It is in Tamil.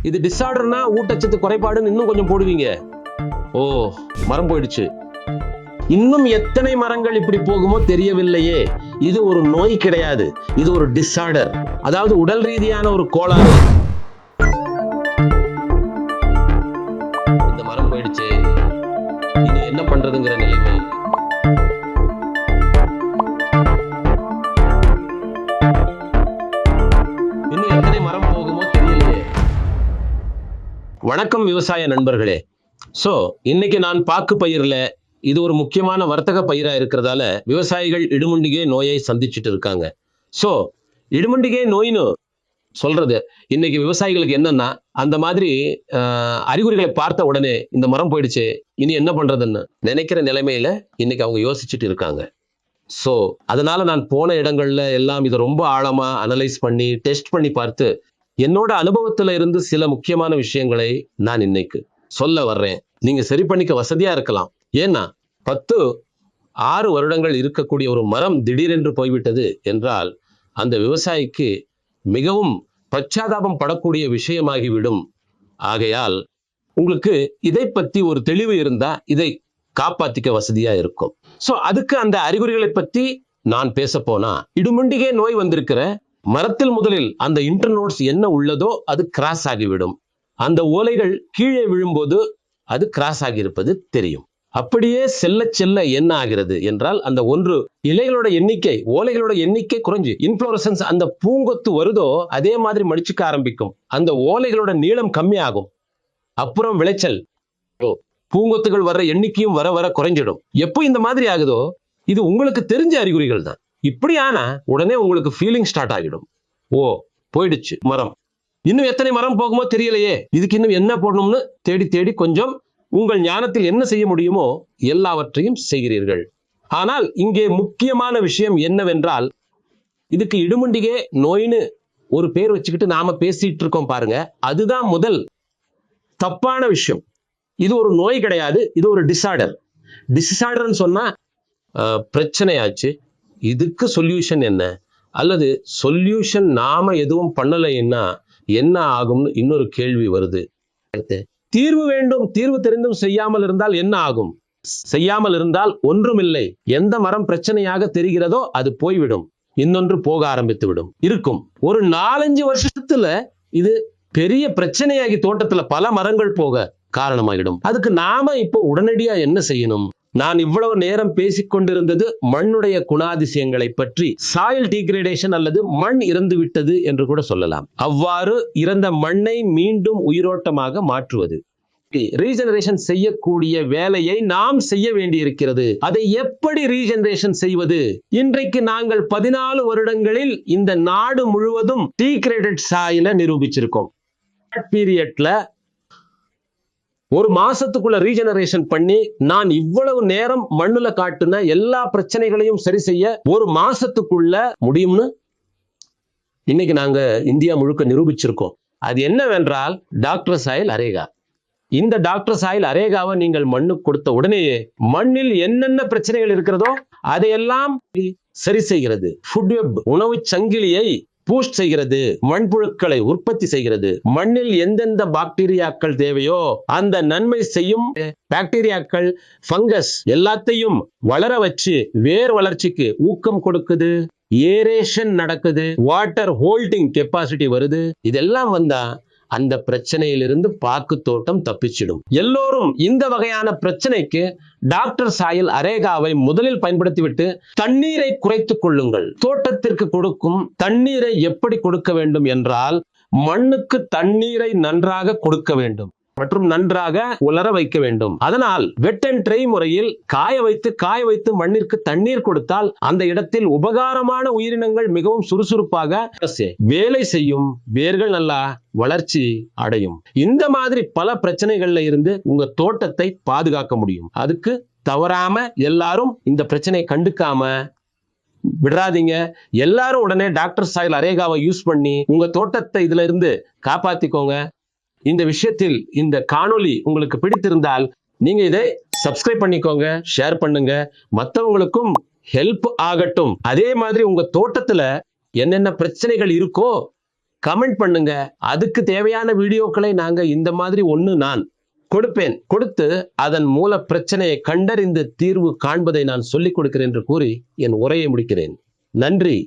இது டிஸார்டர்னா ஊட்டச்சத்து குறைபாடுன்னு இன்னும் கொஞ்சம் போடுவீங்க. ஓ, மரம் போயிடுச்சு. இன்னும் எத்தனை மரங்கள் இப்படி போகுமோ தெரியவில்லையே. இது ஒரு நோய் கிடையாது, இது ஒரு டிஸார்டர், அதாவது உடல் ரீதியான ஒரு கோளாறு. இந்த மரம் போயிடுச்சு, இனி என்ன பண்றதுங்கிற நிலைமை. இன்னும் எத்தனை மரம் போகுமோ தெரியலையே. வணக்கம் விவசாய நண்பர்களே. சோ இன்னைக்கு நான் பாக்கு பயிர்ல, இது ஒரு முக்கியமான வர்த்தக பயிரா இருக்கிறதால விவசாயிகள் இடுமுண்டிகை நோயை சந்திச்சுட்டு இருக்காங்க. சோ இடுமுண்டிகை நோயின்னு சொல்றது இன்னைக்கு விவசாயிகளுக்கு என்னன்னா, அந்த மாதிரி அறிகுறிகளை பார்த்த உடனே இந்த மரம் போயிடுச்சு, இனி என்ன பண்றதுன்னு நினைக்கிற நிலைமையில இன்னைக்கு அவங்க யோசிச்சுட்டு இருக்காங்க. சோ அதனால நான் போன இடங்கள்ல எல்லாம் இதை ரொம்ப ஆழமா அனலைஸ் பண்ணி டெஸ்ட் பண்ணி பார்த்து என்னோட அனுபவத்துல இருந்து சில முக்கியமான விஷயங்களை நான் இன்னைக்கு சொல்ல வர்றேன். நீங்க சரி பண்ணிக்க வசதியா இருக்கலாம். ஏன்னா 10-6 வருடங்கள் இருக்கக்கூடிய ஒரு மரம் திடீரென்று போய்விட்டது என்றால் அந்த விவசாயிக்கு மிகவும் பச்சாதாபம் படக்கூடிய விஷயமாகிவிடும். ஆகையால் உங்களுக்கு இதை பத்தி ஒரு தெளிவு இருந்தா இதை காப்பாத்திக்க வசதியா இருக்கும். சோ அதுக்கு அந்த அறிகுறிகளை பத்தி நான் பேச போனா, இடுமுண்டிகை நோய் வந்திருக்கிற மரத்தில் முதலில் அந்த இன்டர்நோட்ஸ் என்ன உள்ளதோ அது கிராஸ் ஆகிவிடும். அந்த ஓலைகள் கீழே விழும்போது அது கிராஸ் ஆகியிருப்பது தெரியும். அப்படியே செல்ல செல்ல என்ன ஆகிறது என்றால், அந்த ஒன்று இலைகளோட எண்ணிக்கை, ஓலைகளோட எண்ணிக்கை குறைஞ்சு இன்ஃப்ளோரசன்ஸ், அந்த பூங்கொத்து வருதோ அதே மாதிரி மடிச்சுக்க ஆரம்பிக்கும். அந்த ஓலைகளோட நீளம் கம்மியாகும். அப்புறம் விளைச்சல், பூங்கொத்துகள் வர்ற எண்ணிக்கையும் வர வர குறைஞ்சிடும். எப்போ இந்த மாதிரி ஆகுதோ இது உங்களுக்கு தெரிஞ்ச அறிகுறிகள் தான். இப்படி ஆனா உடனே உங்களுக்கு ஃபீலிங் ஸ்டார்ட் ஆகிடும். ஓ, போயிடுச்சு மரம், இன்னும் எத்தனை மரம் போகுமோ தெரியலையே, இதுக்கு இன்னும் என்ன போடணும்னு தேடி தேடி கொஞ்சம் உங்கள் ஞானத்தில் என்ன செய்ய முடியுமோ எல்லாவற்றையும் செய்கிறீர்கள். ஆனால் இங்கே முக்கியமான விஷயம் என்னவென்றால், இதுக்கு இடுமுண்டிகை நோயின்னு ஒரு பேர் வச்சுக்கிட்டு நாம பேசிட்டு இருக்கோம் பாருங்க, அதுதான் முதல் தப்பான விஷயம். இது ஒரு நோய் கிடையாது, இது ஒரு டிஸார்டர். டிஸார்டர்னு சொன்னா பிரச்சனையாச்சு. இதுக்கு சொல்யூஷன் என்ன, அல்லது சொல்யூஷன் நாம எதுவும் பண்ணலைன்னா என்ன ஆகும்னு இன்னொரு கேள்வி வருது. தீர்வு வேண்டும், தீர்வு தெரிந்தும் செய்யாமல் இருந்தால் என்ன ஆகும்? செய்யாமல் இருந்தால் ஒன்றுமில்லை. எந்த மரம் பிரச்சனையாக தெரிகிறதோ அது போய்விடும், இன்னொன்று போக ஆரம்பித்து விடும். இருக்கும் ஒரு 4-5 வருஷத்துல இது பெரிய பிரச்சனையாகி தோட்டத்துல பல மரங்கள் போக காரணமாகிடும். அதுக்கு நாம இப்போ உடனடியா என்ன செய்யணும்? நான் இவ்வளவு நேரம் பேசிக்கொண்டிருந்தது மண்ணுடைய குணாதிசயங்களை பற்றி, சாயில் டீக்ரேடேஷன் அல்லது மண் இறந்து விட்டது என்று கூட சொல்லலாம். அவ்வாறு இறந்த மண்ணை மீண்டும் உயிரோட்டமாக மாற்றுவது, ரீஜெனரேஷன் செய்யக்கூடிய வேலையை நாம் செய்ய வேண்டியிருக்கிறது. அதை எப்படி ரீஜெனரேஷன் செய்வது? இன்றைக்கு நாங்கள் 14 வருடங்களில் இந்த நாடு முழுவதும் டீக்ரேடட் சாயில நிரூபிச்சிருக்கோம். பீரியட்ல ஒரு மாசத்துக்குள்ள ரீஜெனரேஷன் பண்ணி நான் இவ்வளவு நேரம் மண்ணுல காட்டுன எல்லா பிரச்சனைகளையும் சரி செய்ய ஒரு மாசத்துக்குள்ள முடியும்னு இன்னைக்கு நாங்க இந்தியா முழுக்க நிரூபிச்சிருக்கோம். அது என்னவென்றால் டாக்டர் சாயில் அரேகா. இந்த டாக்டர் சாயில் அரேகாவை நீங்கள் மண்ணுக்கு கொடுத்த உடனேயே மண்ணில் என்னென்ன பிரச்சனைகள் இருக்கிறதோ அதையெல்லாம் சரி செய்கிறது. ஃபுட் வெப், உணவு சங்கிலியை பூஸ்ட் செய்கிறது, மண்புழுக்களை உற்பத்தி செய்கிறது. மண்ணில் எந்தெந்த பாக்டீரியாக்கள் தேவையோ அந்த நன்மை செய்யும் பாக்டீரியாக்கள், ஃபங்கஸ் எல்லாத்தையும் வளர வச்சு வேர் வளர்ச்சிக்கு ஊக்கம் கொடுக்குது. ஏரேஷன் நடக்குது, வாட்டர் ஹோல்டிங் கெப்பாசிட்டி வருது. இதெல்லாம் வந்தா அந்த பிரச்சனையிலிருந்து பாக்கு தோட்டம் தப்பிச்சிடும். எல்லோரும் இந்த வகையான பிரச்சனைக்கு டாக்டர் சாயில் அரேகாவை முதலில் பயன்படுத்திவிட்டு தண்ணீரை குறைத்துக் கொள்ளுங்கள். தோட்டத்திற்கு கொடுக்கும் தண்ணீரை எப்படி கொடுக்க வேண்டும் என்றால், மண்ணுக்கு தண்ணீரை நன்றாக கொடுக்க வேண்டும் மற்றும் நன்றாக உலர வைக்க வேண்டும். அதனால் வெட் அண்ட் ட்ரை முறையில் காய வைத்து மண்ணிற்கு தண்ணீர் கொடுத்தால் அந்த இடத்தில் உபகாரமான உயிரினங்கள் மிகவும் சுறுசுறுப்பாக வேலை செய்யும், வேர்கள் நல்லா வளர்ச்சி அடையும். இந்த மாதிரி பல பிரச்சனைகள்ல இருந்து உங்க தோட்டத்தை பாதுகாக்க முடியும். அதுக்கு தவறாம எல்லாரும் இந்த பிரச்சனையை கண்டுக்காம விடாதீங்க. எல்லாரும் உடனே டாக்டர் சாயில் அரேகாவை யூஸ் பண்ணி உங்க தோட்டத்தை இதுல இருந்து காப்பாத்திக்கோங்க. இந்த விஷயத்தில் இந்த காணொளி உங்களுக்கு பிடித்திருந்தால் நீங்க இதை சப்ஸ்கிரைப் பண்ணிக்கோங்க, ஷேர் பண்ணுங்க, மற்றவங்களுக்கும் ஹெல்ப் ஆகட்டும். அதே மாதிரி உங்க தோட்டத்துல என்னென்ன பிரச்சனைகள் இருக்கோ கமெண்ட் பண்ணுங்க. அதுக்கு தேவையான வீடியோக்களை நாங்க இந்த மாதிரி நான் கொடுப்பேன். கொடுத்து அதன் மூல பிரச்சனையை கண்டறிந்து தீர்வு காண்பதை நான் சொல்லிக் கொடுக்கிறேன் என்று கூறி என் உரையை முடிக்கிறேன். நன்றி.